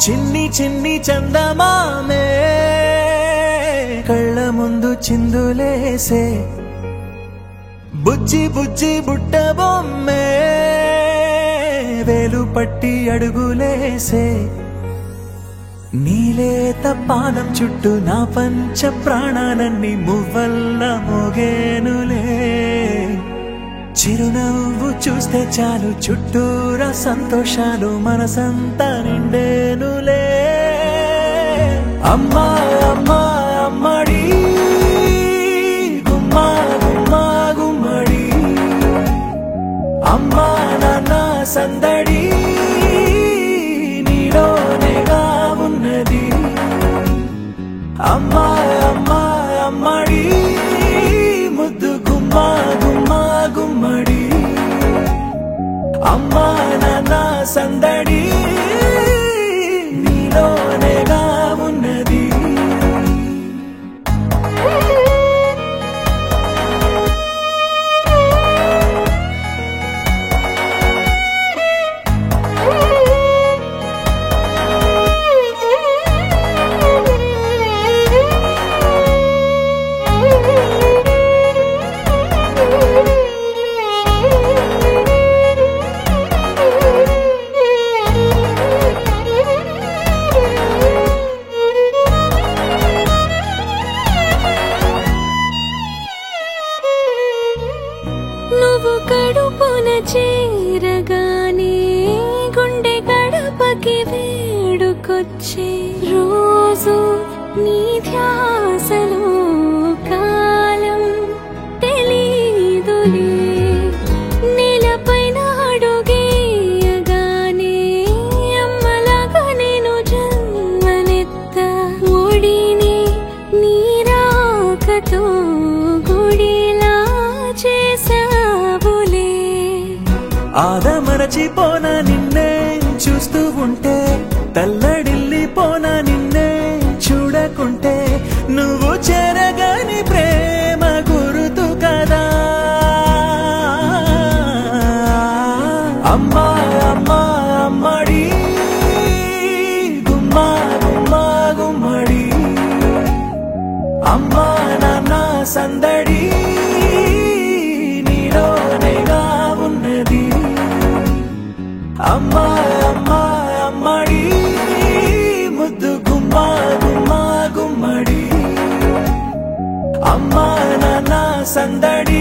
చిన్ని చిన్ని చందమామే కళ్ళ ముందు చిందులేసే బుజ్జి బుజ్జి బుట్ట బొమ్మే వేలు పట్టి అడుగులేసే నీలేత పాదం చుట్టూ నా పంచ ప్రాణాలన్నీ మువ్వల్ల మోగేనులే చిరునవ్వు చూస్తే చాలు చుట్టూరా సంతోషాలు మనసంతా నిండేనులే అమ్మా అమ్మా అమ్మడి గుమ్మా గుమ్మా గుమ్మడి అమ్మా నాన్న సందడి నీలోనేగా ఉన్నది అమ్మా అమ్మా అమ్మడి ముద్దు గుమ్మా గుమ్మా గుమ్మడి అమ్మా నాన్న సందడి నీలోనేగా ఉన్నది నువ్వు కడుపున చేరగానే గుండె గడపకి వేడుకొచ్చే రోజు నీ ధ్యాసలో కాలం తెలీదులే నేలపైన అడుగేయగానే అమ్మలాగా నేను జన్మనెత్త ఒడిని నీ రాకతో గుడిలా చేసావులే ఆదమరచిపోనా నిన్నే చూస్తూ ఉంటే తల్లడిల్లిపోనా నిన్నే చూడకుంటే నువ్వు చెరగని ప్రేమ గురుతు కదా అమ్మా అమ్మా అమ్మడి గుమ్మా గుమ్మా గుమ్మడి అమ్మా నాన్న సందడి నీలోనేగా ఉన్నది అమ్మా అమ్మా అమ్మడి ముద్దు గుమ్మా గుమ్మా గుమ్మడి అమ్మా నాన్న సందడి